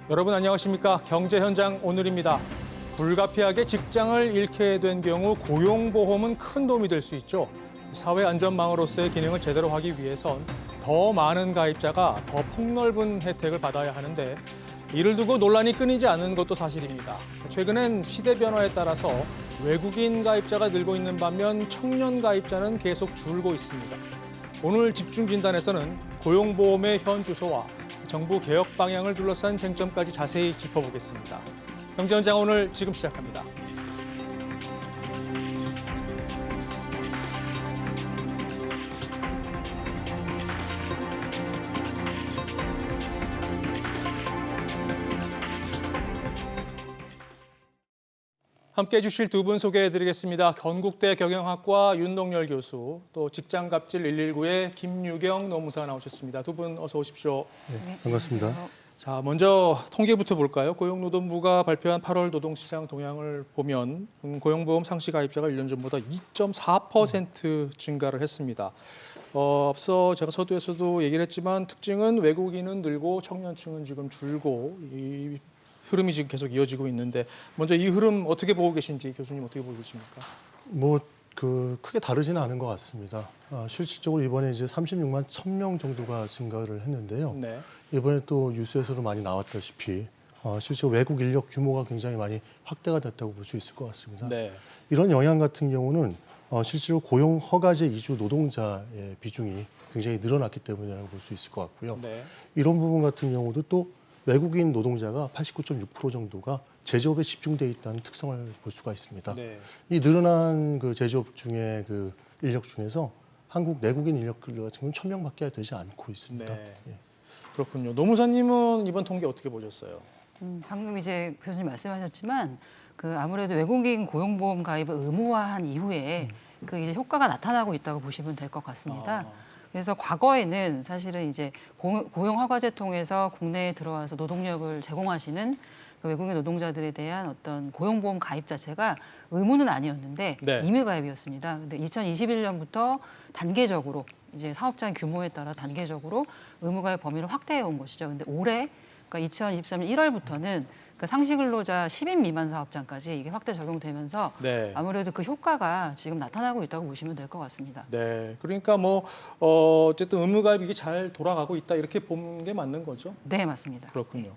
여러분 안녕하십니까? 경제 현장 오늘입니다. 불가피하게 직장을 잃게 된 경우 고용보험은 큰 도움이 될 수 있죠. 사회 안전망으로서의 기능을 제대로 하기 위해선 더 많은 가입자가 더 폭넓은 혜택을 받아야 하는데 이를 두고 논란이 끊이지 않는 것도 사실입니다. 최근엔 시대 변화에 따라서 외국인 가입자가 늘고 있는 반면 청년 가입자는 계속 줄고 있습니다. 오늘 집중 진단에서는 고용보험의 현 주소와 정부 개혁 방향을 둘러싼 쟁점까지 자세히 짚어보겠습니다. 경제 현장 오늘 지금 시작합니다. 함께해 주실 두 분 소개해드리겠습니다. 건국대 경영학과 윤동열 교수, 또 직장갑질 119의 김유경 노무사 나오셨습니다. 두 분 어서 오십시오. 네, 반갑습니다. 자, 먼저 통계부터 볼까요? 고용노동부가 발표한 8월 노동시장 동향을 보면 고용보험 상시 가입자가 1년 전보다 2.4% 증가를 했습니다. 앞서 제가 서두에서도 얘기를 했지만 특징은 외국인은 늘고 청년층은 지금 줄고 이 흐름이 지금 계속 이어지고 있는데 먼저 이 흐름 어떻게 보고 계신지 교수님 어떻게 보고 계십니까? 크게 다르지는 않은 것 같습니다. 실질적으로 이번에 이제 36만 1,000명 정도가 증가를 했는데요. 네. 이번에 또 뉴스에서도 많이 나왔다시피 실제로 외국 인력 규모가 굉장히 많이 확대가 됐다고 볼 수 있을 것 같습니다. 네. 이런 영향 같은 경우는 실제로 고용 허가제 이주 노동자의 비중이 굉장히 늘어났기 때문이라고 볼 수 있을 것 같고요. 네. 이런 부분 같은 경우도 또 외국인 노동자가 89.6% 정도가 제조업에 집중돼 있다는 특성을 볼 수가 있습니다. 네. 이 늘어난 그 제조업 중에 그 인력 중에서 한국 내국인 인력 같은 경우는 1,000명밖에 되지 않고 있습니다. 네. 예. 그렇군요. 노무사님은 이번 통계 어떻게 보셨어요? 방금 이제 교수님 말씀하셨지만 아무래도 외국인 고용보험 가입을 의무화한 이후에 이제 효과가 나타나고 있다고 보시면 될 것 같습니다. 그래서 과거에는 사실은 이제 고용 허가제 통해서 국내에 들어와서 노동력을 제공하시는 외국인 노동자들에 대한 어떤 고용보험 가입 자체가 의무는 아니었는데 네. 임의 가입이었습니다. 근데 2021년부터 단계적으로 이제 사업장 규모에 따라 단계적으로 의무 가입 범위를 확대해 온 것이죠. 근데 올해 그러니까 2023년 1월부터는 상시 근로자 10인 미만 사업장까지 이게 확대 적용되면서 네. 아무래도 그 효과가 지금 나타나고 있다고 보시면 될 것 같습니다. 네. 그러니까 어쨌든 의무 가입 이게 잘 돌아가고 있다 이렇게 보는 게 맞는 거죠? 네, 맞습니다. 그렇군요.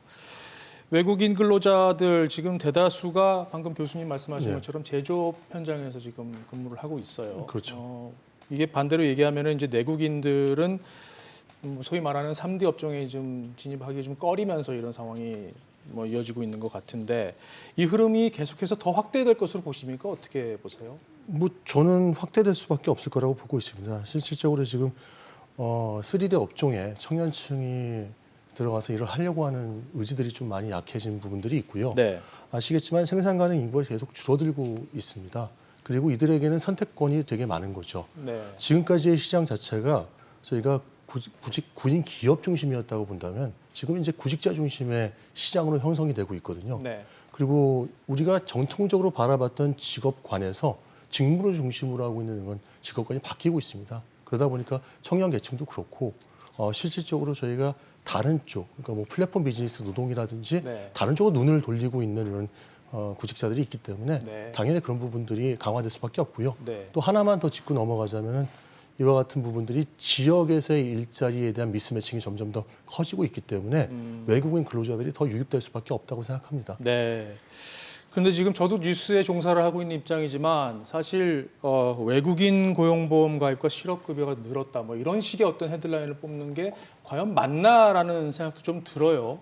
외국인 근로자들 지금 대다수가 방금 교수님 말씀하신 네. 것처럼 제조업 현장에서 지금 근무를 하고 있어요. 그렇죠. 이게 반대로 얘기하면은 이제 내국인들은 소위 말하는 3D 업종에 좀 진입하기 좀 꺼리면서 이런 상황이 이어지고 있는 것 같은데 이 흐름이 계속해서 더 확대될 것으로 보십니까? 어떻게 보세요? 저는 확대될 수밖에 없을 거라고 보고 있습니다. 실질적으로 지금 3D 업종에 청년층이 들어가서 일을 하려고 하는 의지들이 좀 많이 약해진 부분들이 있고요. 네. 아시겠지만 생산 가능 인구가 계속 줄어들고 있습니다. 그리고 이들에게는 선택권이 되게 많은 거죠. 네. 지금까지의 시장 자체가 저희가 군인 기업 중심이었다고 본다면 지금 이제 구직자 중심의 시장으로 형성이 되고 있거든요. 네. 그리고 우리가 정통적으로 바라봤던 직업관에서 직무를 중심으로 하고 있는 이런 직업관이 바뀌고 있습니다. 그러다 보니까 청년 계층도 그렇고 실질적으로 저희가 다른 쪽, 그러니까 플랫폼 비즈니스 노동이라든지 네. 다른 쪽으로 눈을 돌리고 있는 이런 구직자들이 있기 때문에 네. 당연히 그런 부분들이 강화될 수밖에 없고요. 네. 또 하나만 더 짚고 넘어가자면은 이와 같은 부분들이 지역에서의 일자리에 대한 미스매칭이 점점 더 커지고 있기 때문에 외국인 근로자들이 더 유입될 수밖에 없다고 생각합니다. 네. 근데 지금 저도 뉴스에 종사를 하고 있는 입장이지만 사실 외국인 고용보험 가입과 실업급여가 늘었다 이런 식의 어떤 헤드라인을 뽑는 게 과연 맞나라는 생각도 좀 들어요.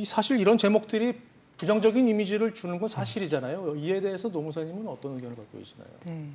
사실 이런 제목들이 부정적인 이미지를 주는 건 사실이잖아요. 이에 대해서 노무사님은 어떤 의견을 갖고 계시나요? 네.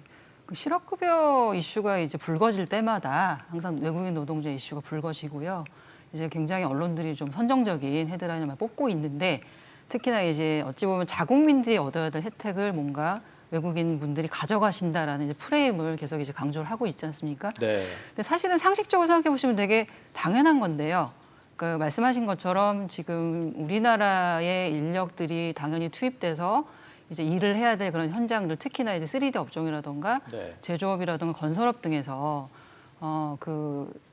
실업급여 이슈가 이제 불거질 때마다 항상 외국인 노동자 이슈가 불거지고요. 이제 굉장히 언론들이 좀 선정적인 헤드라인을 많이 뽑고 있는데 특히나 이제 어찌 보면 자국민들이 얻어야 될 혜택을 뭔가 외국인 분들이 가져가신다라는 이제 프레임을 계속 이제 강조를 하고 있지 않습니까? 네. 근데 사실은 상식적으로 생각해 보시면 되게 당연한 건데요. 말씀하신 것처럼 지금 우리나라의 인력들이 당연히 투입돼서 이제 일을 해야 될 그런 현장들, 특히나 이제 3D 업종이라던가 네. 제조업이라던가 건설업 등에서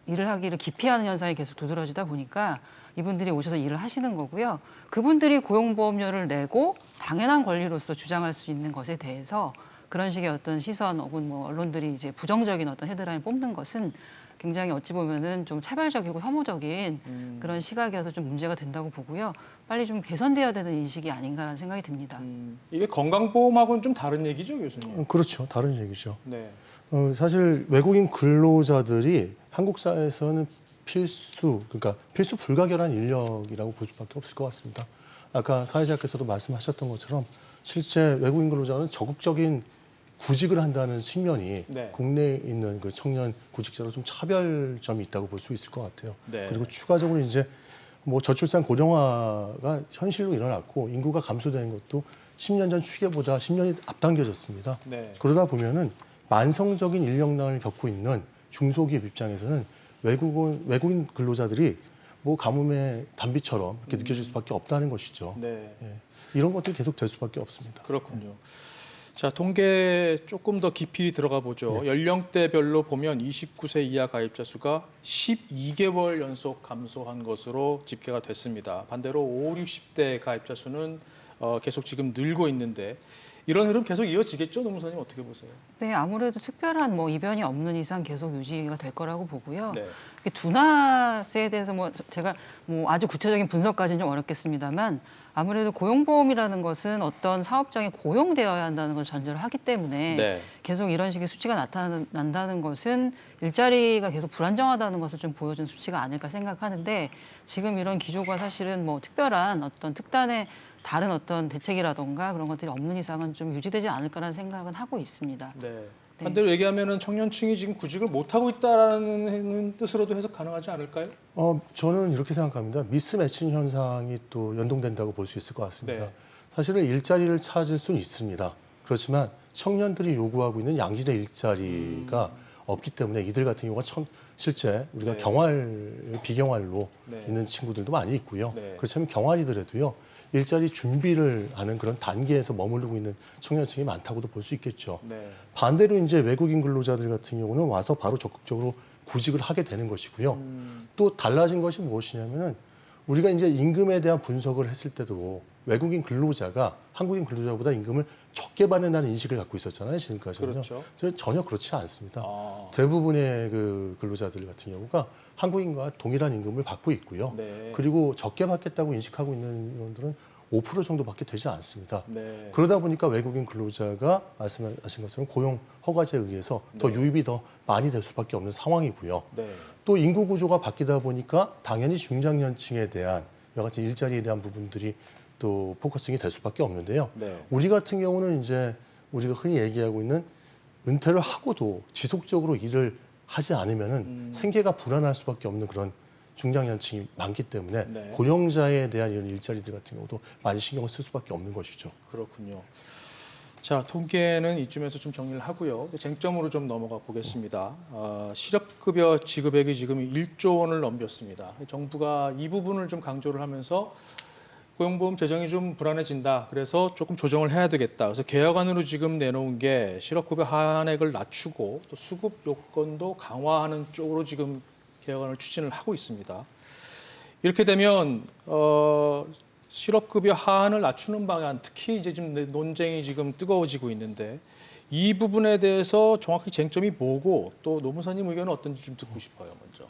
일을 하기를 기피하는 현상이 계속 두드러지다 보니까 이분들이 오셔서 일을 하시는 거고요. 그분들이 고용보험료를 내고 당연한 권리로서 주장할 수 있는 것에 대해서 그런 식의 어떤 시선 혹은 뭐 언론들이 이제 부정적인 어떤 헤드라인을 뽑는 것은 굉장히 어찌 보면은 좀 차별적이고 혐오적인 그런 시각이어서 좀 문제가 된다고 보고요. 빨리 좀 개선돼야 되는 인식이 아닌가라는 생각이 듭니다. 이게 건강보험하고는 좀 다른 얘기죠, 교수님? 그렇죠. 다른 얘기죠. 네. 사실 외국인 근로자들이 한국 사회에서는 그러니까 필수 불가결한 인력이라고 볼 수밖에 없을 것 같습니다. 아까 사회자께서도 말씀하셨던 것처럼 실제 외국인 근로자는 적극적인 구직을 한다는 측면이 네. 국내에 있는 그 청년 구직자로 좀 차별점이 있다고 볼 수 있을 것 같아요. 네. 그리고 추가적으로 이제 뭐 저출산 고령화가 현실로 일어났고 인구가 감소되는 것도 10년 전 추계보다 10년이 앞당겨졌습니다. 네. 그러다 보면은 만성적인 인력난을 겪고 있는 중소기업 입장에서는 외국인 근로자들이 뭐 가뭄의 단비처럼 이렇게 느껴질 수밖에 없다는 것이죠. 네. 예. 이런 것들이 계속 될 수밖에 없습니다. 그렇군요. 자, 통계 조금 더 깊이 들어가 보죠. 네. 연령대별로 보면 29세 이하 가입자 수가 12개월 연속 감소한 것으로 집계가 됐습니다. 반대로 5, 60대 가입자 수는 계속 지금 늘고 있는데 이런 흐름 계속 이어지겠죠, 노무사님 어떻게 보세요? 네, 아무래도 특별한 뭐 이변이 없는 이상 계속 유지가 될 거라고 보고요. 네. 이게 둔화세에 대해서 뭐 제가 뭐 아주 구체적인 분석까지는 좀 어렵겠습니다만 아무래도 고용보험이라는 것은 어떤 사업장에 고용되어야 한다는 걸 전제로 하기 때문에 네. 계속 이런 식의 수치가 나타난다는 것은 일자리가 계속 불안정하다는 것을 좀 보여준 수치가 아닐까 생각하는데 지금 이런 기조가 사실은 뭐 특별한 어떤 특단의 다른 어떤 대책이라던가 그런 것들이 없는 이상은 좀 유지되지 않을까라는 생각은 하고 있습니다. 네. 네. 반대로 얘기하면은 청년층이 지금 구직을 못 하고 있다라는 뜻으로도 해석 가능하지 않을까요? 저는 이렇게 생각합니다. 미스매칭 현상이 또 연동된다고 볼 수 있을 것 같습니다. 네. 사실은 일자리를 찾을 수는 있습니다. 그렇지만 청년들이 요구하고 있는 양질의 일자리가 없기 때문에 이들 같은 경우가 실제 우리가 네. 비경활로 네. 있는 친구들도 많이 있고요. 네. 그렇지만 경활이더라도요. 일자리 준비를 하는 그런 단계에서 머무르고 있는 청년층이 많다고도 볼 수 있겠죠. 네. 반대로 이제 외국인 근로자들 같은 경우는 와서 바로 적극적으로 구직을 하게 되는 것이고요. 또 달라진 것이 무엇이냐면은 우리가 이제 임금에 대한 분석을 했을 때도 외국인 근로자가 한국인 근로자보다 임금을 적게 받는다는 인식을 갖고 있었잖아요, 지금까지는요. 그렇죠. 저는 전혀 그렇지 않습니다. 아. 대부분의 그 근로자들 같은 경우가 한국인과 동일한 임금을 받고 있고요. 네. 그리고 적게 받겠다고 인식하고 있는 분들은 5% 정도밖에 되지 않습니다. 네. 그러다 보니까 외국인 근로자가 말씀하신 것처럼 고용 허가제에 의해서 더 네. 유입이 더 많이 될 수밖에 없는 상황이고요. 네. 또 인구 구조가 바뀌다 보니까 당연히 중장년층에 대한 여러 가지 일자리에 대한 부분들이 또 포커싱이 될 수밖에 없는데요. 네. 우리 같은 경우는 이제 우리가 흔히 얘기하고 있는 은퇴를 하고도 지속적으로 일을 하지 않으면은 생계가 불안할 수밖에 없는 그런 중장년층이 많기 때문에 네. 고령자에 대한 이런 일자리들 같은 경우도 많이 신경을 쓸 수밖에 없는 것이죠. 그렇군요. 자, 통계는 이쯤에서 좀 정리를 하고요. 쟁점으로 좀 넘어가 보겠습니다. 실업급여 지급액이 지금 1조 원을 넘겼습니다. 정부가 이 부분을 좀 강조를 하면서 고용보험 재정이 좀 불안해진다. 그래서 조금 조정을 해야 되겠다. 그래서 개혁안으로 지금 내놓은 게 실업급여 하한액을 낮추고 또 수급 요건도 강화하는 쪽으로 지금 개혁안을 추진을 하고 있습니다. 이렇게 되면 실업급여 하한을 낮추는 방안, 특히 이제 지금 논쟁이 지금 뜨거워지고 있는데 이 부분에 대해서 정확히 쟁점이 뭐고 또 노무사님 의견은 어떤지 좀 듣고 싶어요, 먼저.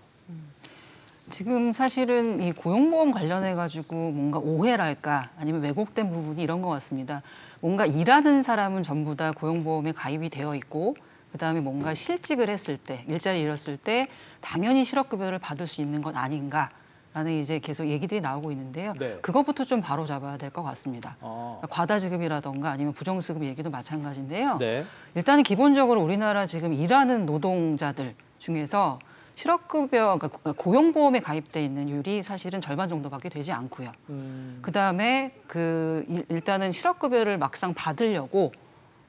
지금 사실은 이 고용보험 관련해 가지고 뭔가 오해랄까 아니면 왜곡된 부분이 이런 것 같습니다. 뭔가 일하는 사람은 전부 다 고용보험에 가입이 되어 있고 그다음에 뭔가 실직을 했을 때 일자리 잃었을 때 당연히 실업급여를 받을 수 있는 건 아닌가라는 이제 계속 얘기들이 나오고 있는데요. 네. 그것부터 좀 바로 잡아야 될 것 같습니다. 과다지급이라던가 아니면 부정수급 얘기도 마찬가지인데요. 네. 일단은 기본적으로 우리나라 지금 일하는 노동자들 중에서 실업급여, 그러니까 고용보험에 가입돼 있는 율이 사실은 절반 정도밖에 되지 않고요. 그다음에 일단은 실업급여를 막상 받으려고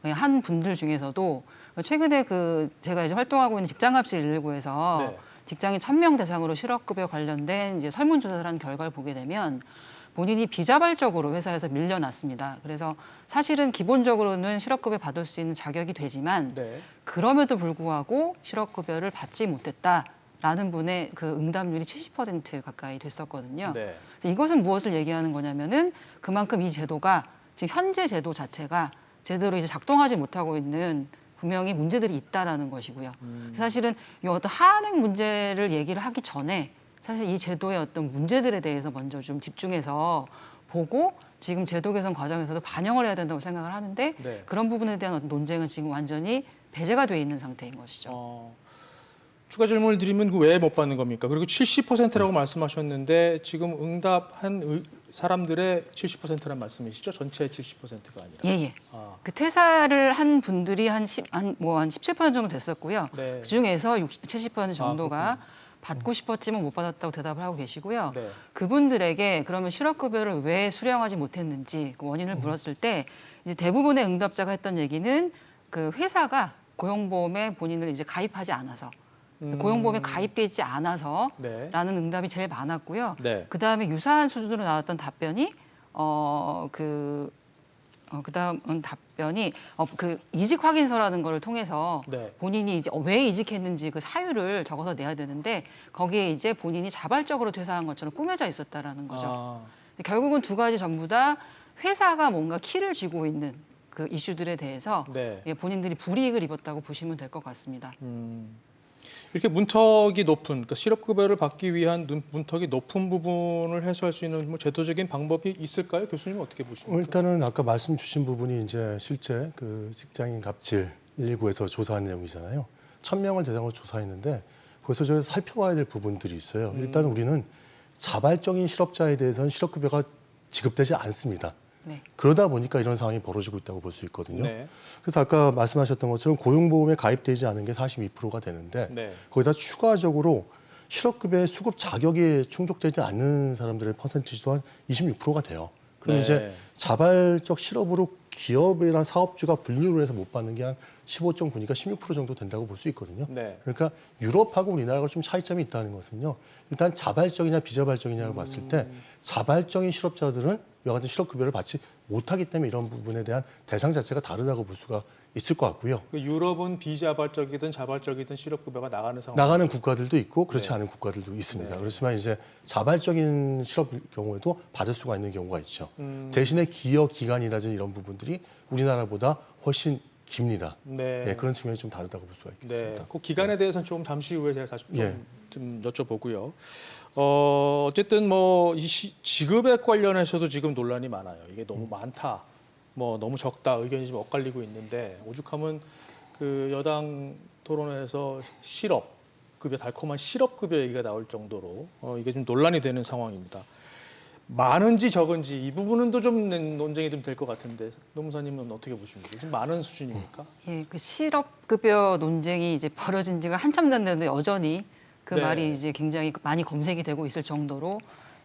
한 분들 중에서도 최근에 제가 이제 활동하고 있는 직장갑질 119에서 네. 직장인 1000명 대상으로 실업급여 관련된 이제 설문조사를 한 결과를 보게 되면 본인이 비자발적으로 회사에서 밀려났습니다. 그래서 사실은 기본적으로는 실업급여 받을 수 있는 자격이 되지만 네. 그럼에도 불구하고 실업급여를 받지 못했다. 라는 분의 그 응답률이 70% 가까이 됐었거든요. 네. 그래서 이것은 무엇을 얘기하는 거냐면은 그만큼 이 제도가 지금 현재 제도 자체가 제대로 이제 작동하지 못하고 있는 분명히 문제들이 있다라는 것이고요. 사실은 이 어떤 하한행 문제를 얘기를 하기 전에 사실 이 제도의 어떤 문제들에 대해서 먼저 좀 집중해서 보고 지금 제도 개선 과정에서도 반영을 해야 된다고 생각을 하는데 네. 그런 부분에 대한 어떤 논쟁은 지금 완전히 배제가 돼 있는 상태인 것이죠. 추가 질문을 드리면 왜 못 받는 겁니까? 그리고 70%라고 말씀하셨는데 지금 응답한 사람들의 70%란 말씀이시죠? 전체의 70%가 아니라. 예. 아, 그 퇴사를 한 분들이 한 17% 정도 됐었고요. 네. 그 중에서 70% 정도가 그렇군요. 받고 싶었지만 못 받았다고 대답을 하고 계시고요. 네. 그분들에게 그러면 실업급여를 왜 수령하지 못했는지 그 원인을 물었을 때 이제 대부분의 응답자가 했던 얘기는 그 회사가 고용보험에 본인을 이제 가입하지 않아서 고용보험에 가입돼 있지 않아서라는 네. 응답이 제일 많았고요. 네. 그 다음에 유사한 수준으로 나왔던 답변이 그다음 답변이 그 이직 확인서라는 걸 통해서 네. 본인이 이제 왜 이직했는지 그 사유를 적어서 내야 되는데 거기에 이제 본인이 자발적으로 퇴사한 것처럼 꾸며져 있었다라는 거죠. 아, 결국은 두 가지 전부 다 회사가 뭔가 키를 쥐고 있는 그 이슈들에 대해서 네. 예, 본인들이 불이익을 입었다고 보시면 될 것 같습니다. 이렇게 문턱이 높은, 그러니까 실업급여를 받기 위한 문턱이 높은 부분을 해소할 수 있는 뭐 제도적인 방법이 있을까요? 교수님은 어떻게 보십니까? 일단은 아까 말씀 주신 부분이 이제 실제 그 직장인 갑질 119에서 조사한 내용이잖아요. 1,000명을 대상으로 조사했는데 거기서 저희가 살펴봐야 될 부분들이 있어요. 일단 우리는 자발적인 실업자에 대해서는 실업급여가 지급되지 않습니다. 네. 그러다 보니까 이런 상황이 벌어지고 있다고 볼 수 있거든요. 네. 그래서 아까 말씀하셨던 것처럼 고용보험에 가입되지 않은 게 42%가 되는데 네. 거기다 추가적으로 실업급여의 수급 자격이 충족되지 않는 사람들의 퍼센티지 또한 26%가 돼요. 그럼 네. 이제 자발적 실업으로 기업이나 사업주가 분류를 해서 못 받는 게 한 15.9니까 16% 정도 된다고 볼 수 있거든요. 네. 그러니까 유럽하고 우리나라가 좀 차이점이 있다는 것은요. 일단 자발적이냐 비자발적이냐를 봤을 때 자발적인 실업자들은 이와 같은 실업급여를 받지 못하기 때문에 이런 부분에 대한 대상 자체가 다르다고 볼 수가 있을 것 같고요. 유럽은 비자발적이든 자발적이든 실업급여가 나가는 상황. 나가는 국가들도 있고 그렇지 네. 않은 국가들도 있습니다. 네. 그렇지만 이제 자발적인 실업 경우에도 받을 수가 있는 경우가 있죠. 대신에 기여 기간이라든지 이런 부분들이 우리나라보다 훨씬 깁니다. 네. 예, 그런 측면이 좀 다르다고 볼 수가 있겠습니다. 네. 그 기간에 대해서는 좀 잠시 후에 제가 사실 예. 좀 여쭤보고요. 어쨌든 뭐 이 지급액 관련해서도 지금 논란이 많아요. 이게 너무 많다, 뭐 너무 적다 의견이 좀 엇갈리고 있는데 오죽하면 그 여당 토론회에서 실업급여 달콤한 실업급여 얘기가 나올 정도로 이게 좀 논란이 되는 상황입니다. 많은지 적은지 이 부분은 또 좀 논쟁이 좀 될 것 같은데 노무사님은 어떻게 보십니까? 지금 많은 수준입니까? 예, 그 실업급여 논쟁이 이제 벌어진 지가 한참 됐는데 여전히 그 네. 말이 이제 굉장히 많이 검색이 되고 있을 정도로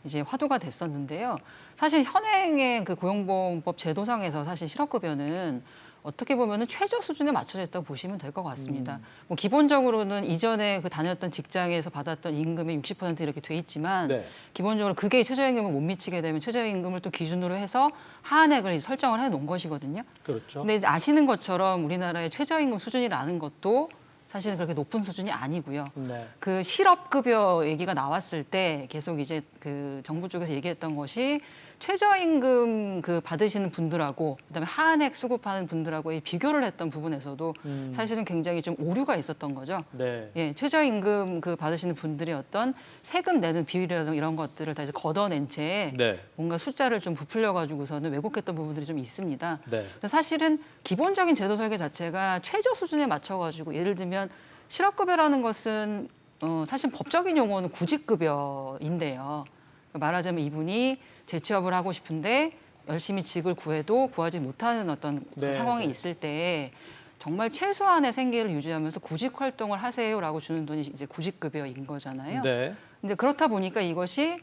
이제 화두가 됐었는데요. 사실 현행의 그 고용보험법 제도상에서 사실 실업급여는 어떻게 보면은 최저 수준에 맞춰져 있다고 보시면 될 것 같습니다. 뭐 기본적으로는 이전에 그 다녔던 직장에서 받았던 임금의 60% 이렇게 돼 있지만 네. 기본적으로 그게 최저임금을 못 미치게 되면 최저임금을 또 기준으로 해서 하한액을 설정을 해 놓은 것이거든요. 그렇죠. 근데 아시는 것처럼 우리나라의 최저임금 수준이라는 것도 사실은 그렇게 높은 수준이 아니고요. 네. 그 실업급여 얘기가 나왔을 때 계속 이제 그 정부 쪽에서 얘기했던 것이 최저임금 그 받으시는 분들하고 그다음에 하한액 수급하는 분들하고의 비교를 했던 부분에서도 사실은 굉장히 좀 오류가 있었던 거죠. 네. 예, 최저임금 그 받으시는 분들의 어떤 세금 내는 비율이라든가 이런 것들을 다 이제 걷어낸 채 네. 뭔가 숫자를 좀 부풀려 가지고서는 왜곡했던 부분들이 좀 있습니다. 네. 근데 사실은 기본적인 제도 설계 자체가 최저 수준에 맞춰 가지고 예를 들면 실업급여라는 것은 사실 법적인 용어는 구직급여인데요. 말하자면 이분이 재취업을 하고 싶은데 열심히 직을 구해도 구하지 못하는 어떤 그 네, 상황이 네. 있을 때 정말 최소한의 생계를 유지하면서 구직 활동을 하세요라고 주는 돈이 이제 구직급여인 거잖아요. 네. 근데 그렇다 보니까 이것이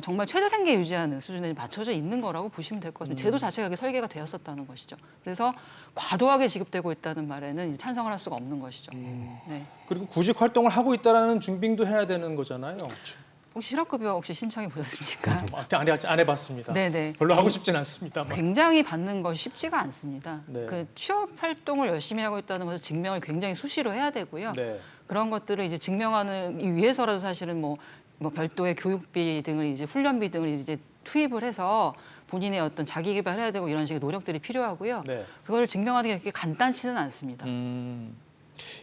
정말 최저 생계 유지하는 수준에 맞춰져 있는 거라고 보시면 될 것 같습니다. 제도 자체가 그렇게 설계가 되었었다는 것이죠. 그래서 과도하게 지급되고 있다는 말에는 이제 찬성을 할 수가 없는 것이죠. 네. 그리고 구직 활동을 하고 있다라는 증빙도 해야 되는 거잖아요. 혹시 실업급여 혹시 신청해 보셨습니까? 안 해봤습니다. 네네. 별로 하고 싶진 않습니다만. 굉장히 받는 것이 쉽지가 않습니다. 네. 그 취업 활동을 열심히 하고 있다는 것을 증명을 굉장히 수시로 해야 되고요. 네. 그런 것들을 이제 증명하는 위해서라도 사실은 뭐 별도의 교육비 등을 이제 훈련비 등을 이제 투입을 해서 본인의 어떤 자기 개발을 해야 되고 이런 식의 노력들이 필요하고요. 네. 그거를 증명하는 게 그렇게 간단치는 않습니다.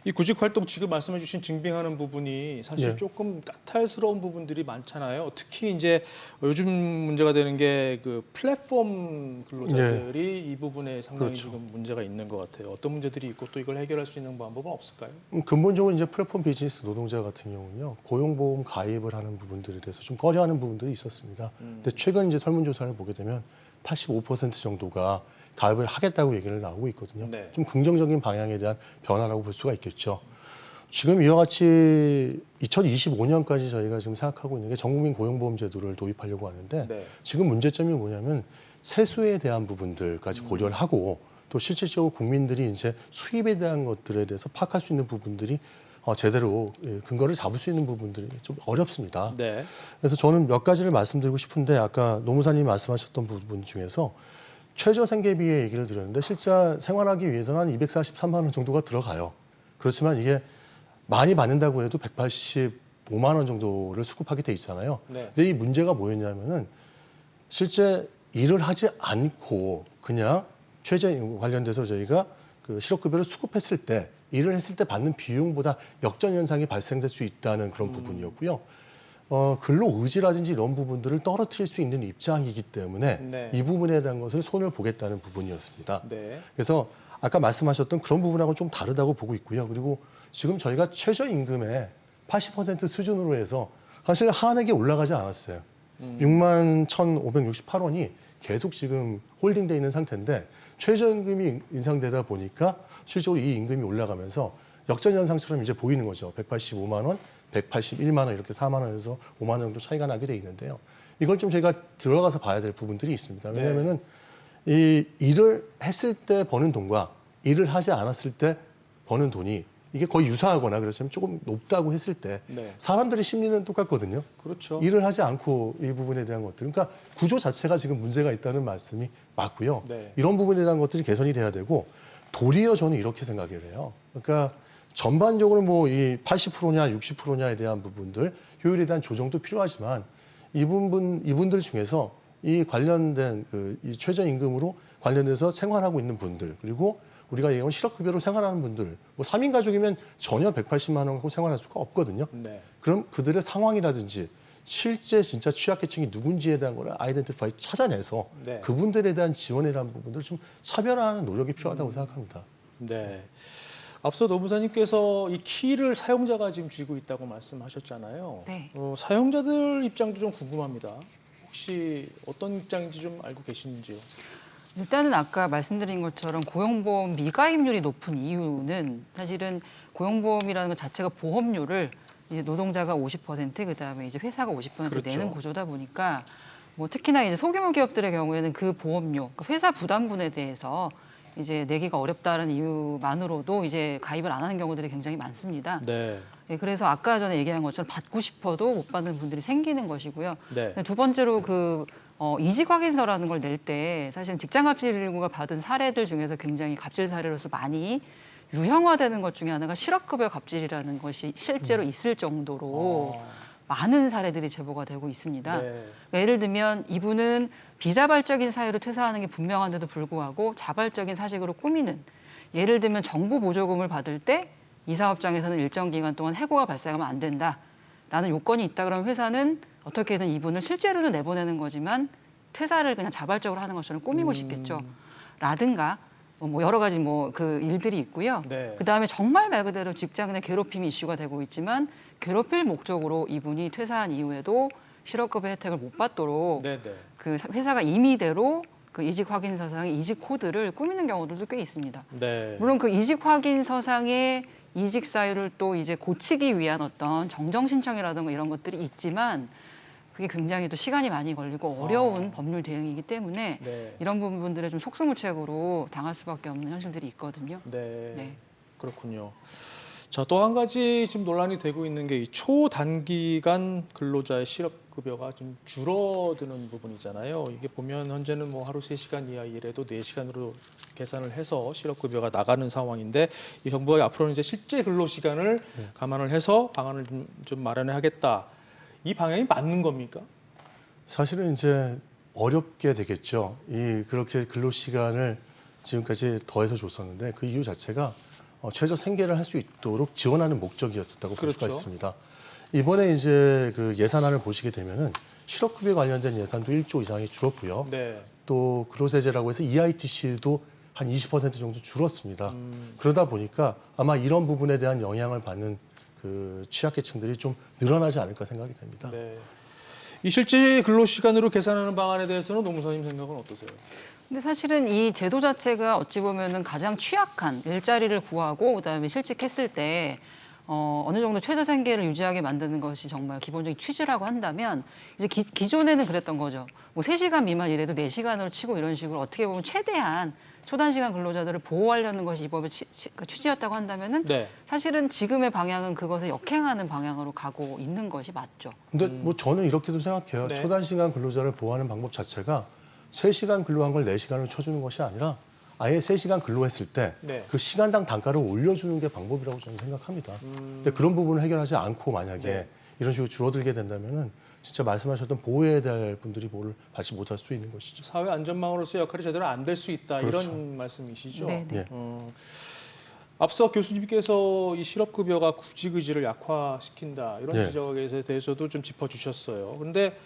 이 구직 활동 지금 말씀해주신 증빙하는 부분이 사실 네. 조금 까탈스러운 부분들이 많잖아요. 특히 이제 요즘 문제가 되는 게 그 플랫폼 근로자들이 이 부분에 상당히 그렇죠. 지금 문제가 있는 것 같아요. 어떤 문제들이 있고 또 이걸 해결할 수 있는 방법은 없을까요? 근본적으로 이제 플랫폼 비즈니스 노동자 같은 경우는요, 고용보험 가입을 하는 부분들에 대해서 좀 꺼려하는 부분들이 있었습니다. 근데 최근 이제 설문조사를 보게 되면 85% 정도가 가입을 하겠다고 얘기를 나오고 있거든요. 네. 좀 긍정적인 방향에 대한 변화라고 볼 수가 있겠죠. 지금 이와 같이 2025년까지 저희가 지금 생각하고 있는 게 전국민 고용보험 제도를 도입하려고 하는데 네. 지금 문제점이 뭐냐면 세수에 대한 부분들까지 고려를 하고 또 실질적으로 국민들이 이제 수입에 대한 것들에 대해서 파악할 수 있는 부분들이 제대로 근거를 잡을 수 있는 부분들이 좀 어렵습니다. 네. 그래서 저는 몇 가지를 말씀드리고 싶은데 아까 노무사님이 말씀하셨던 부분 중에서 최저 생계비의 얘기를 드렸는데 실제 생활하기 위해서는 한 243만 원 정도가 들어가요. 그렇지만 이게 많이 받는다고 해도 185만 원 정도를 수급하게 돼 있잖아요. 네. 근데 이 문제가 뭐였냐면은 실제 일을 하지 않고 그냥 최저 관련돼서 저희가 그 실업급여를 수급했을 때 일을 했을 때 받는 비용보다 역전 현상이 발생될 수 있다는 그런 부분이었고요. 근로 의지라든지 이런 부분들을 떨어뜨릴 수 있는 입장이기 때문에 네. 이 부분에 대한 것을 손을 보겠다는 부분이었습니다. 네. 그래서 아까 말씀하셨던 그런 부분하고는 좀 다르다고 보고 있고요. 그리고 지금 저희가 최저임금의 80% 수준으로 해서 사실 하한액이 올라가지 않았어요. 61,568원이 계속 지금 홀딩돼 있는 상태인데 최저임금이 인상되다 보니까 실제로 이 임금이 올라가면서 역전현상처럼 이제 보이는 거죠. 185만 원, 181만 원 이렇게 4만 원에서 5만 원 정도 차이가 나게 돼 있는데요. 이걸 좀 저희가 들어가서 봐야 될 부분들이 있습니다. 왜냐하면은 이 일을 했을 때 버는 돈과 일을 하지 않았을 때 버는 돈이 이게 거의 유사하거나 그렇지만 조금 높다고 했을 때 네. 사람들의 심리는 똑같거든요. 그렇죠. 일을 하지 않고 이 부분에 대한 것들, 그러니까 구조 자체가 지금 문제가 있다는 말씀이 맞고요. 네. 이런 부분에 대한 것들이 개선이 돼야 되고 도리어 저는 이렇게 생각을 해요. 그러니까 전반적으로 뭐 이 80%냐 60%냐에 대한 부분들 효율에 대한 조정도 필요하지만 이분들 중에서 이 관련된 이 최저임금으로 관련돼서 생활하고 있는 분들 그리고 우리가 얘기하면 실업급여로 생활하는 분들, 뭐 3인 가족이면 전혀 180만 원 갖고 생활할 수가 없거든요. 네. 그럼 그들의 상황이라든지 실제 진짜 취약계층이 누군지에 대한 거를 아이덴티파이 찾아내서 네. 그분들에 대한 지원에 대한 부분들을 좀 차별화하는 노력이 필요하다고 생각합니다. 네. 앞서 노무사님께서 이 키를 사용자가 지금 쥐고 있다고 말씀하셨잖아요. 네. 사용자들 입장도 좀 궁금합니다. 혹시 어떤 입장인지 좀 알고 계시는지요? 일단은 아까 말씀드린 것처럼 고용보험 미가입률이 높은 이유는 사실은 고용보험이라는 것 자체가 보험료를 이제 노동자가 50% 그다음에 이제 회사가 50% 그렇죠. 내는 구조다 보니까 뭐 특히나 이제 소규모 기업들의 경우에는 그 보험료, 그러니까 회사 부담분에 대해서 이제 내기가 어렵다는 이유만으로도 이제 가입을 안 하는 경우들이 굉장히 많습니다. 네. 예, 그래서 아까 전에 얘기한 것처럼 받고 싶어도 못 받는 분들이 생기는 것이고요. 네. 두 번째로 이직 확인서라는 걸 낼 때 사실 직장갑질구가 받은 사례들 중에서 굉장히 갑질 사례로서 많이 유형화되는 것 중에 하나가 실업급여 갑질이라는 것이 실제로 있을 정도로 많은 사례들이 제보가 되고 있습니다. 네. 그러니까 예를 들면 이분은 비자발적인 사유로 퇴사하는 게 분명한데도 불구하고 자발적인 사직으로 꾸미는, 예를 들면 정부 보조금을 받을 때 이 사업장에서는 일정 기간 동안 해고가 발생하면 안 된다라는 요건이 있다 그러면 회사는 어떻게든 이분을 실제로는 내보내는 거지만 퇴사를 그냥 자발적으로 하는 것처럼 꾸미고 싶겠죠. 라든가 뭐 여러 가지 그 일들이 있고요. 네. 그다음에 정말 말 그대로 직장 내 괴롭힘이 이슈가 되고 있지만 괴롭힐 목적으로 이분이 퇴사한 이후에도 실업급여 혜택을 못 받도록 네, 네. 그 회사가 임의대로 그 이직 확인서상의 이직 코드를 꾸미는 경우들도 꽤 있습니다. 네. 물론 그 이직 확인서상의 이직 사유를 또 이제 고치기 위한 어떤 정정 신청이라든가 이런 것들이 있지만 그게 굉장히 또 시간이 많이 걸리고 어려운 법률 대응이기 때문에 네. 이런 부분들에 좀 속수무책으로 당할 수밖에 없는 현실들이 있거든요. 네. 네. 그렇군요. 자, 또 한 가지 지금 논란이 되고 있는 게 이 초단기간 근로자의 실업급여가 좀 줄어드는 부분이잖아요. 이게 보면 현재는 뭐 하루 3시간 이하 일해도 4시간으로 계산을 해서 실업급여가 나가는 상황인데 이 정부가 앞으로는 이제 실제 근로시간을 감안을 해서 방안을 좀 마련하겠다. 이 방향이 맞는 겁니까? 사실은 이제 어렵게 되겠죠. 그렇게 근로 시간을 지금까지 더해서 줬었는데 그 이유 자체가 최저 생계를 할 수 있도록 지원하는 목적이었었다고 볼 수가 그렇죠. 있습니다. 이번에 이제 그 예산안을 보시게 되면은 실업급여 관련된 예산도 1조 이상이 줄었고요. 네. 또 근로세제라고 해서 EITC도 한 20% 정도 줄었습니다. 그러다 보니까 아마 이런 부분에 대한 영향을 받는 그 취약계층들이 좀 늘어나지 않을까 생각이 됩니다. 네. 이 실제 근로시간으로 계산하는 방안에 대해서는 노무사님 생각은 어떠세요? 근데 사실은 이 제도 자체가 어찌 보면은 가장 취약한 일자리를 구하고 그다음에 실직했을 때 어느 정도 최저 생계를 유지하게 만드는 것이 정말 기본적인 취지라고 한다면 이제 기존에는 그랬던 거죠. 뭐 3시간 미만 일해도 4시간으로 치고 이런 식으로 어떻게 보면 최대한 초단시간 근로자들을 보호하려는 것이 이 법의 취지였다고 한다면은 네. 사실은 지금의 방향은 그것을 역행하는 방향으로 가고 있는 것이 맞죠. 근데 뭐 저는 이렇게도 생각해요. 네. 초단시간 근로자를 보호하는 방법 자체가 3시간 근로한 걸 4시간으로 쳐주는 것이 아니라 아예 3시간 근로했을 때 그 네. 시간당 단가를 올려주는 게 방법이라고 저는 생각합니다. 근데 그런 부분을 해결하지 않고 만약에 네. 이런 식으로 줄어들게 된다면은 진짜 말씀하셨던 보호해야 될 분들이 보호를 받지 못할 수 있는 것이죠. 사회 안전망으로서의 역할이 제대로 안 될 수 있다 그렇죠. 이런 말씀이시죠? 네, 네. 예. 앞서 교수님께서 이 실업급여가 구직의지를 약화시킨다 이런 네. 지적에 대해서도 좀 짚어주셨어요. 그런데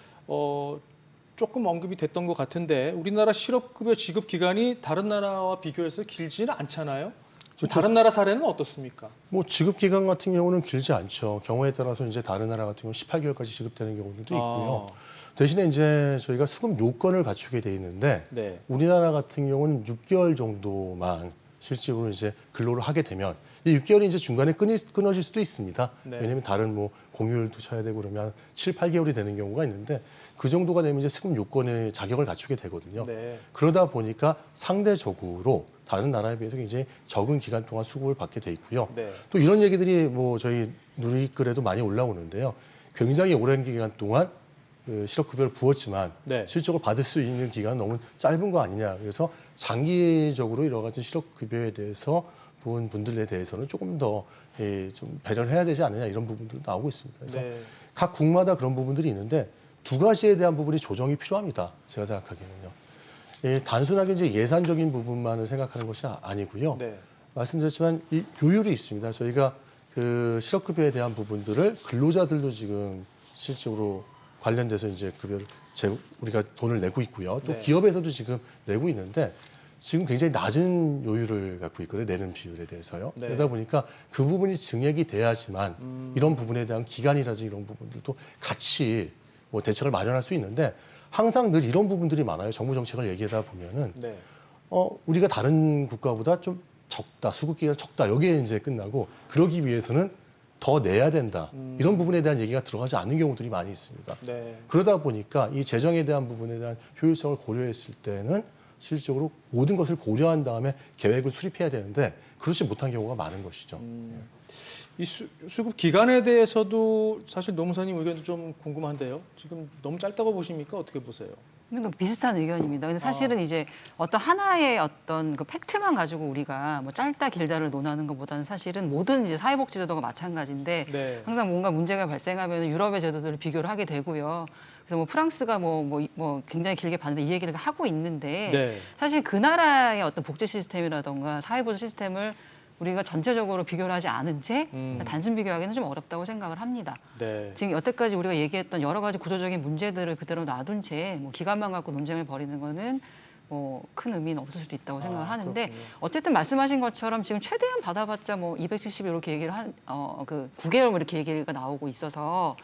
조금 언급이 됐던 것 같은데 우리나라 실업급여 지급 기간이 다른 나라와 비교해서 길지는 않잖아요. 그렇죠. 다른 나라 사례는 어떻습니까? 뭐 지급 기간 같은 경우는 길지 않죠. 경우에 따라서 이제 다른 나라 같은 경우 18개월까지 지급되는 경우들도 있고요. 대신에 이제 저희가 수급 요건을 갖추게 돼 있는데 네. 우리나라 같은 경우는 6개월 정도만 실질적으로 이제 근로를 하게 되면 이 6개월이 이제 중간에 끊어질 수도 있습니다. 네. 왜냐하면 다른 뭐 공휴일도 쳐야 되고 그러면 7, 8개월이 되는 경우가 있는데 그 정도가 되면 이제 수급 요건의 자격을 갖추게 되거든요. 네. 그러다 보니까 상대적으로 다른 나라에 비해서 굉장히 적은 기간 동안 수급을 받게 돼 있고요. 네. 또 이런 얘기들이 뭐 저희 누리글에도 많이 올라오는데요. 굉장히 오랜 기간 동안 그 실업급여를 부었지만 네. 실적으로 받을 수 있는 기간은 너무 짧은 거 아니냐. 그래서 장기적으로 여러 가지 실업급여에 대해서 부은 분들에 대해서는 조금 더 좀 배려를 해야 되지 않느냐 이런 부분들도 나오고 있습니다. 그래서 네. 각 국마다 그런 부분들이 있는데 두 가지에 대한 부분이 조정이 필요합니다. 제가 생각하기에는요. 단순하게 이제 예산적인 부분만을 생각하는 것이 아니고요. 네. 말씀드렸지만 이 요율이 있습니다. 저희가 그 실업급여에 대한 부분들을 근로자들도 지금 실질적으로 관련돼서 이제 급여를 우리가 돈을 내고 있고요. 또 네. 기업에서도 지금 내고 있는데 지금 굉장히 낮은 요율을 갖고 있거든요. 내는 비율에 대해서요. 네. 그러다 보니까 그 부분이 증액이 돼야지만 이런 부분에 대한 기간이라든지 이런 부분들도 같이 뭐 대책을 마련할 수 있는데 항상 늘 이런 부분들이 많아요. 정부 정책을 얘기하다 보면은 네. 우리가 다른 국가보다 좀 적다, 수급 기간 적다 여기에 이제 끝나고 그러기 위해서는 더 내야 된다 이런 부분에 대한 얘기가 들어가지 않는 경우들이 많이 있습니다. 네. 그러다 보니까 이 재정에 대한 부분에 대한 효율성을 고려했을 때는 실질적으로 모든 것을 고려한 다음에 계획을 수립해야 되는데 그렇지 못한 경우가 많은 것이죠. 이 수급 기간에 대해서도 사실 노무사님 의견도 좀 궁금한데요. 지금 너무 짧다고 보십니까? 어떻게 보세요? 그러니까 비슷한 의견입니다. 근데 사실은 이제 어떤 하나의 어떤 그 팩트만 가지고 우리가 뭐 짧다 길다를 논하는 것보다는 사실은 모든 이제 사회복지제도가 마찬가지인데 네. 항상 뭔가 문제가 발생하면 유럽의 제도들을 비교를 하게 되고요. 그래서 뭐 프랑스가 뭐 굉장히 길게 봤는데 이 얘기를 하고 있는데 네. 사실 그 나라의 어떤 복지 시스템이라던가 사회보조 시스템을 우리가 전체적으로 비교를 하지 않은 채 단순 비교하기는 좀 어렵다고 생각을 합니다. 네. 지금 여태까지 우리가 얘기했던 여러 가지 구조적인 문제들을 그대로 놔둔 채 뭐 기간만 갖고 논쟁을 벌이는 거는 뭐 큰 의미는 없을 수도 있다고 생각을 하는데 그렇군요. 어쨌든 말씀하신 것처럼 지금 최대한 받아봤자 뭐 270 이렇게 얘기를 그 9개월 뭐 이렇게 얘기가 나오고 있어서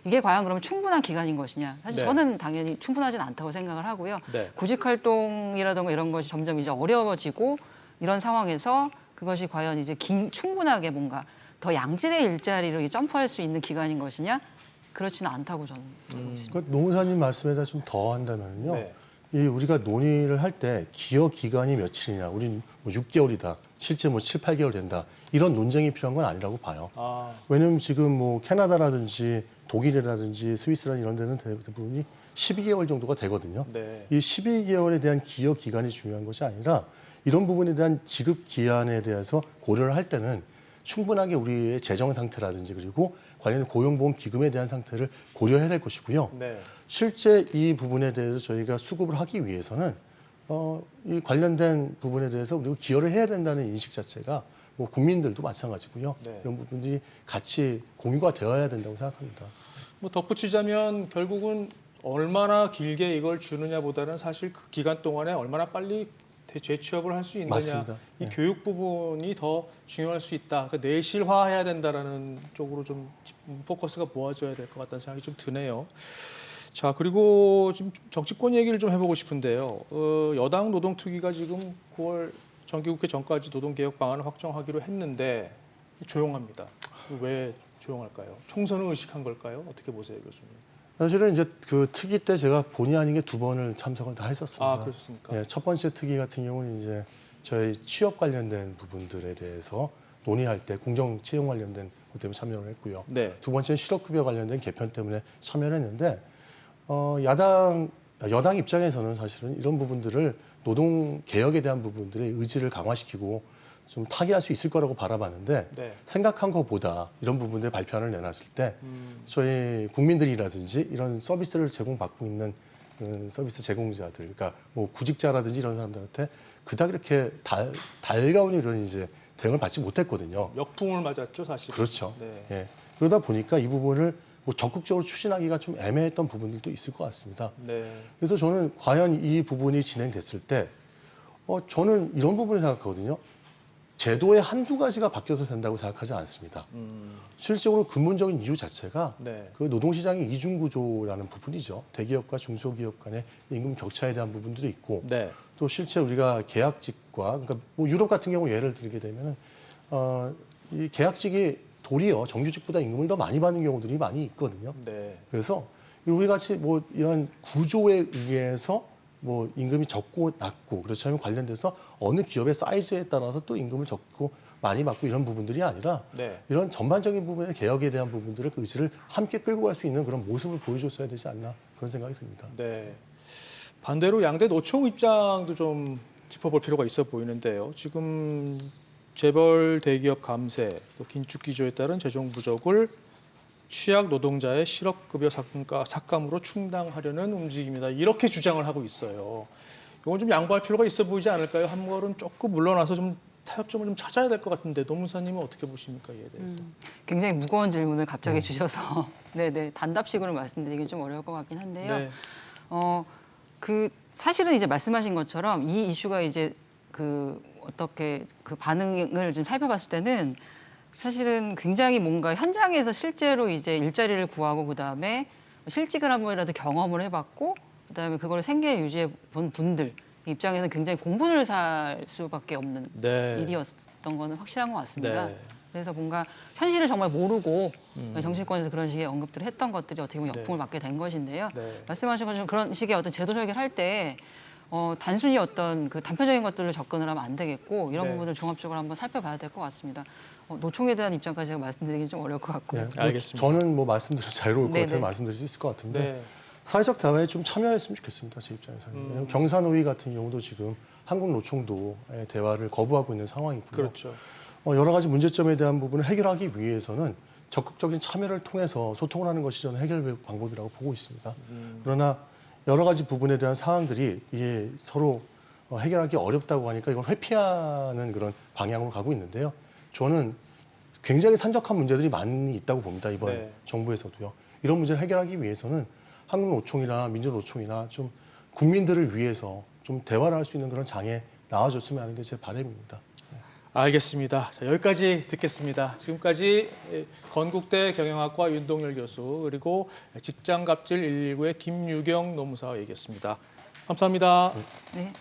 이게 과연 그러면 충분한 기간인 것이냐? 사실 네. 저는 당연히 충분하진 않다고 생각을 하고요. 네. 구직 활동이라든가 이런 것이 점점 이제 어려워지고 이런 상황에서 그것이 과연 이제 충분하게 뭔가 더 양질의 일자리로 점프할 수 있는 기간인 것이냐? 그렇지는 않다고 저는 보고 있습니다. 그러니까 노무사님 말씀에다 좀 더 한다면요. 네. 우리가 논의를 할 때 기여 기간이 며칠이냐, 우린 뭐 6개월이다, 실제 뭐 7, 8개월 된다, 이런 논쟁이 필요한 건 아니라고 봐요. 왜냐면 지금 뭐 캐나다라든지 독일이라든지 스위스라든지 이런 데는 대부분이 12개월 정도가 되거든요. 네. 이 12개월에 대한 기여 기간이 중요한 것이 아니라 이런 부분에 대한 지급 기한에 대해서 고려를 할 때는 충분하게 우리의 재정 상태라든지 그리고 관련 고용보험 기금에 대한 상태를 고려해야 될 것이고요. 네. 실제 이 부분에 대해서 저희가 수급을 하기 위해서는 이 관련된 부분에 대해서 그리고 기여를 해야 된다는 인식 자체가 뭐 국민들도 마찬가지고요. 네. 이런 부분들이 같이 공유가 되어야 된다고 생각합니다. 뭐 덧붙이자면 결국은 얼마나 길게 이걸 주느냐보다는 사실 그 기간 동안에 얼마나 빨리 재취업을 할 수 있느냐, 맞습니다. 이 네. 교육 부분이 더 중요할 수 있다. 그러니까 내실화해야 된다라는 쪽으로 좀 포커스가 모아져야 될 것 같다는 생각이 좀 드네요. 자, 그리고 지금 정치권 얘기를 좀 해보고 싶은데요. 여당 노동특위가 지금 9월 정기국회 전까지 노동개혁 방안을 확정하기로 했는데 조용합니다. 왜 조용할까요? 총선을 의식한 걸까요? 어떻게 보세요, 교수님? 사실은 이제 그 특위 때 제가 본의 아니게 2번을 참석을 다 했었습니다. 아, 그렇습니까? 네, 첫 번째 특위 같은 경우는 이제 저희 취업 관련된 부분들에 대해서 논의할 때 공정 채용 관련된 것 때문에 참여를 했고요. 네. 두 번째는 실업급여 관련된 개편 때문에 참여를 했는데 여당 입장에서는 사실은 이런 부분들을 노동 개혁에 대한 부분들의 의지를 강화시키고 좀 타개할 수 있을 거라고 바라봤는데 네. 생각한 것보다 이런 부분들 발표안을 내놨을 때 저희 국민들이라든지 이런 서비스를 제공받고 있는 서비스 제공자들, 그러니까 뭐 구직자라든지 이런 사람들한테 그닥 이렇게 달가운 이런 이제 대응을 받지 못했거든요. 역풍을 맞았죠, 사실. 그렇죠. 네. 예. 그러다 보니까 이 부분을 뭐 적극적으로 추진하기가 좀 애매했던 부분들도 있을 것 같습니다. 네. 그래서 저는 과연 이 부분이 진행됐을 때 저는 이런 부분을 생각하거든요. 제도의 한두 가지가 바뀌어서 된다고 생각하지 않습니다. 실질적으로 근본적인 이유 자체가 네. 그 노동시장의 이중구조라는 부분이죠. 대기업과 중소기업 간의 임금 격차에 대한 부분도 있고 네. 또 실제 우리가 계약직과 그러니까 뭐 유럽 같은 경우 예를 들게 되면은 이 계약직이 도리어 정규직보다 임금을 더 많이 받는 경우들이 많이 있거든요. 네. 그래서 우리 같이 뭐 이런 구조에 의해서 뭐 임금이 적고 낮고 그렇지 않으면 관련돼서 어느 기업의 사이즈에 따라서 또 임금을 적고 많이 받고 이런 부분들이 아니라 네. 이런 전반적인 부분의 개혁에 대한 부분들을 그 의지를 함께 끌고 갈 수 있는 그런 모습을 보여줬어야 되지 않나 그런 생각이 듭니다. 네. 반대로 양대 노총 입장도 좀 짚어볼 필요가 있어 보이는데요. 지금 재벌 대기업 감세, 또 긴축 기조에 따른 재정 부족을 취약 노동자의 실업급여 삭감으로 충당하려는 움직임이다. 이렇게 주장을 하고 있어요. 이건 좀 양보할 필요가 있어 보이지 않을까요? 한 걸음 조금 물러나서 좀 타협점을 좀 찾아야 될 것 같은데 노무사님은 어떻게 보십니까 이에 대해서? 굉장히 무거운 질문을 갑자기 주셔서 네네 단답식으로 말씀드리기 좀 어려울 것 같긴 한데요. 네. 그 사실은 이제 말씀하신 것처럼 이 이슈가 이제 그 어떻게 그 반응을 좀 살펴봤을 때는 사실은 굉장히 뭔가 현장에서 실제로 이제 일자리를 구하고 그다음에 실직을 한 번이라도 경험을 해봤고 그다음에 그걸 생계에 유지해 본 분들 입장에서는 굉장히 공분을 살 수밖에 없는 네. 일이었던 거는 확실한 것 같습니다. 네. 그래서 뭔가 현실을 정말 모르고 정치권에서 그런 식의 언급들을 했던 것들이 어떻게 보면 역풍을 맞게 된 것인데요. 네. 말씀하신 것처럼 그런 식의 어떤 제도 설계를 할 때 단순히 어떤 그 단편적인 것들로 접근을 하면 안 되겠고 이런 네. 부분을 종합적으로 한번 살펴봐야 될 것 같습니다. 노총에 대한 입장까지 제가 말씀드리기는 좀 어려울 것 같고요. 네, 알겠습니다. 저는 뭐 말씀드려 자유로울 것 네네. 같아서 말씀드릴 수 있을 것 같은데 네. 사회적 대화에 좀 참여했으면 좋겠습니다. 제 입장에서는. 왜냐하면 경산노위 같은 경우도 지금 한국노총도의 대화를 거부하고 있는 상황이고요. 그렇죠. 여러 가지 문제점에 대한 부분을 해결하기 위해서는 적극적인 참여를 통해서 소통을 하는 것이 저는 해결 방법이라고 보고 있습니다. 그러나 여러 가지 부분에 대한 사항들이 이게 서로 해결하기 어렵다고 하니까 이걸 회피하는 그런 방향으로 가고 있는데요. 저는 굉장히 산적한 문제들이 많이 있다고 봅니다. 이번 네. 정부에서도요. 이런 문제를 해결하기 위해서는 한국노총이나 민주노총이나 좀 국민들을 위해서 좀 대화를 할 수 있는 그런 장에 나와줬으면 하는 게 제 바람입니다. 알겠습니다. 자, 여기까지 듣겠습니다. 지금까지 건국대 경영학과 윤동열 교수 그리고 직장갑질 119의 김유경 노무사와 얘기했습니다. 감사합니다. 네.